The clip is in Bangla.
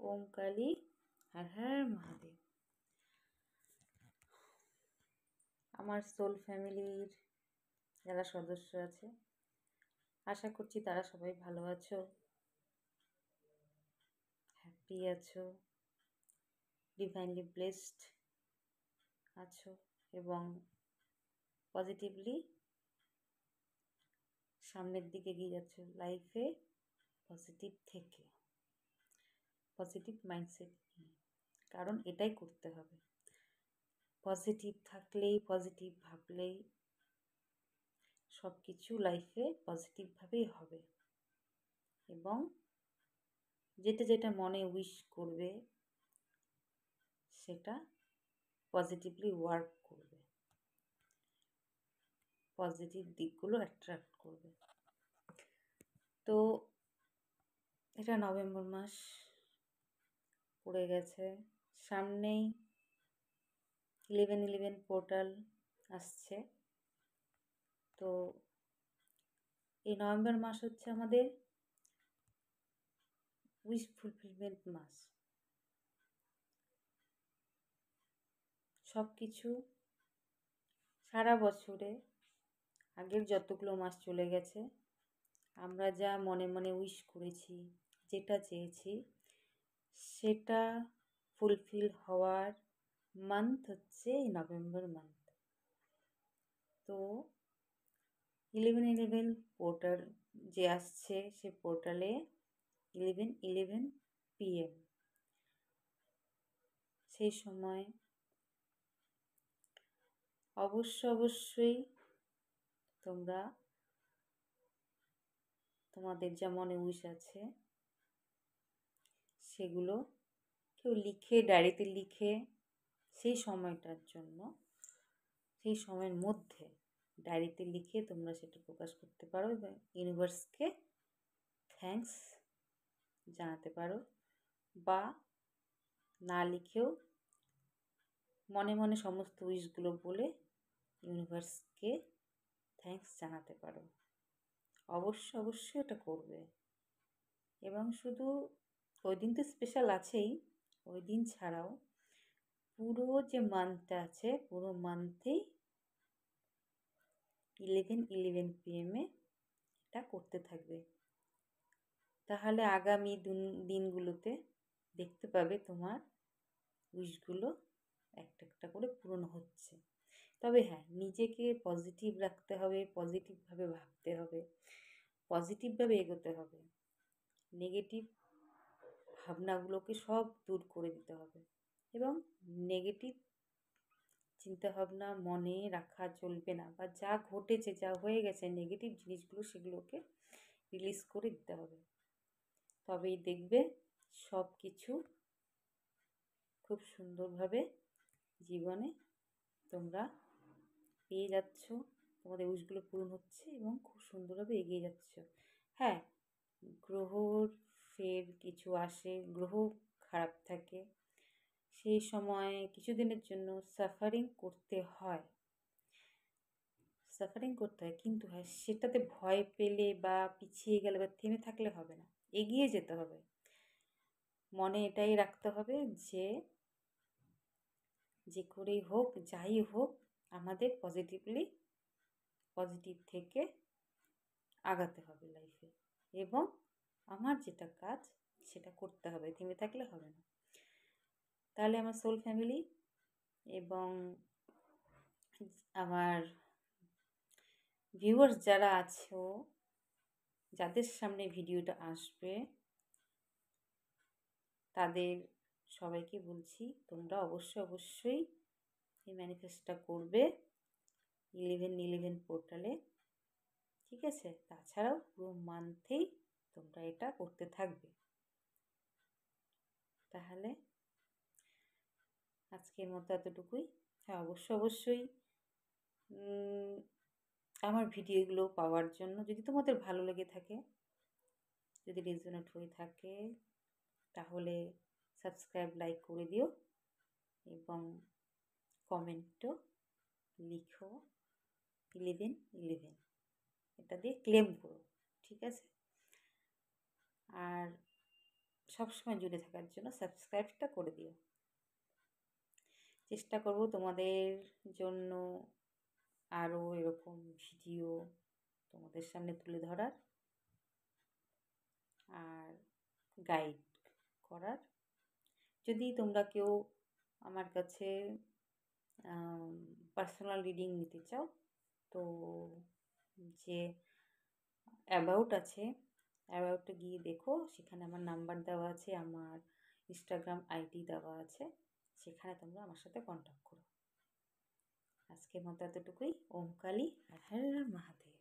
ওম কালী হর হর মহাদেব। আমার সোল ফ্যামিলির যারা সদস্য আছে, আশা করছি তারা সবাই ভালো আছো, হ্যাপি আছো, ডিভাইনলি ব্লেসড আছো এবং পজিটিভলি সামনের দিকে এগিয়ে যাচ্ছো লাইফে। পজিটিভ থেকে পজিটিভ মাইন্ডসেট নিয়ে, কারণ এটাই করতে হবে। পজিটিভ থাকলেই, পজিটিভ ভাবলেই সব কিছু লাইফে পজিটিভভাবেই হবে এবং যেটা যেটা মনে উইশ করবে সেটা পজিটিভলি ওয়ার্ক করবে, পজিটিভ দিকগুলো অ্যাট্রাক্ট করবে। তো এটা নভেম্বর মাস পড়ে গেছে, সামনেই 11/11 পোর্টাল আসছে। তো এই নভেম্বর মাস হচ্ছে আমাদের উইশ ফুলফিলমেন্ট মাস। সব কিছু সারা বছরে আগের যতগুলো মাস চলে গেছে, আমরা যা মনে মনে উইশ করেছি, যেটা চেয়েছি, সেটা ফুলফিল হওয়ার মান্থ হচ্ছে এই নভেম্বর মান্থ। তো 11/11 পোর্টাল যে আসছে, সে পোর্টালে 11/11 PM সেই সময় অবশ্যই তোমরা তোমাদের যা মনে উইশ আছে সেগুলো কেউ লিখে, ডায়েরিতে লিখে সেই সময়টার জন্য, সেই সময়ের মধ্যে ডায়েরিতে লিখে তোমরা সেটা প্রকাশ করতে পারো এবং ইউনিভার্সকে থ্যাঙ্কস জানাতে পারো, বা না লিখেও মনে মনে সমস্ত উইশগুলো বলে ইউনিভার্সকে থ্যাঙ্কস জানাতে পারো। অবশ্যই এটা করবে। এবং শুধু ওই দিন তো স্পেশাল আছেই, ওই দিন ছাড়াও পুরো যে মান্থটা আছে, পুরো মান্থেই 11/11 PM এটা করতে থাকবে। তাহলে আগামী দিনগুলোতে দেখতে পাবে তোমার উইশগুলো একটা একটা করে পূরণ হচ্ছে। তবে হ্যাঁ, নিজেকে পজিটিভ রাখতে হবে, পজিটিভভাবে ভাবতে হবে, পজিটিভভাবে এগোতে হবে। নেগেটিভ ভাবনাগুলোকে সব দূর করে দিতে হবে এবং নেগেটিভ চিন্তাভাবনা মনে রাখা চলবে না, বা যা ঘটেছে, যা হয়ে গেছে নেগেটিভ জিনিসগুলো, সেগুলোকে রিলিজ করে দিতে হবে। তবেই দেখবে সব কিছু খুব সুন্দরভাবে জীবনে তোমরা পেয়ে যাচ্ছ, তোমাদের উইশগুলো পূরণ হচ্ছে এবং খুব সুন্দরভাবে এগিয়ে যাচ্ছ। হ্যাঁ, গ্রহর ফের কিছু আসে, গ্রহ খারাপ থাকে, সেই সময় কিছুদিনের জন্য সাফারিং করতে হয়, কিন্তু হ্যাঁ, সেটাতে ভয় পেলে বা পিছিয়ে গেলে বা থেমে থাকলে হবে না, এগিয়ে যেতে হবে। মনে এটাই রাখতে হবে যে করেই হোক, যাই হোক, আমাদের পজিটিভ থেকে আগাতে হবে লাইফে এবং আমার যেটা কাজ সেটা করতে হবে, থেমে থাকলে হবে না। তাহলে আমার সোল ফ্যামিলি এবং আমার ভিউয়ার্স যারা আছো, যাদের সামনে ভিডিওটা আসবে, তাদের সবাইকে বলছি তোমরা অবশ্যই এই ম্যানিফেস্টটা করবে 11/11 পোর্টালে, ঠিক আছে? তাছাড়াও পুরো মান্থেই তোমরা এটা করতে থাকবে। তাহলে আজকের মতো এতটুকুই। হ্যাঁ, অবশ্যই আমার ভিডিওগুলো পাওয়ার জন্য, যদি তোমাদের ভালো লেগে থাকে, যদি রেজোনেট হয়ে থাকে, তাহলে সাবস্ক্রাইব, লাইক করে দিও এবং কমেন্টও লিখো 11/11, এটা দিয়ে ক্লেম করো, ঠিক আছে? আর সবসময় জুড়ে থাকার জন্য সাবস্ক্রাইবটা করে দিও। চেষ্টা করব তোমাদের জন্য আরও এরকম ভিডিও তোমাদের সামনে তুলে ধরার আর গাইড করার। যদি তোমরা কেউ আমার কাছে পার্সোনাল রিডিং নিতে চাও, তো যে অ্যাবাউট আছে, অ্যাবাউটে গিয়ে দেখো, সেখানে আমার নাম্বার দেওয়া আছে, আমার ইনস্টাগ্রাম আইডি দেওয়া আছে, সেখানে তোমরা আমার সাথে কন্ট্যাক্ট করো। আজকের মতো এতটুকুই। ওম কালী আর হর হর মহাদেব।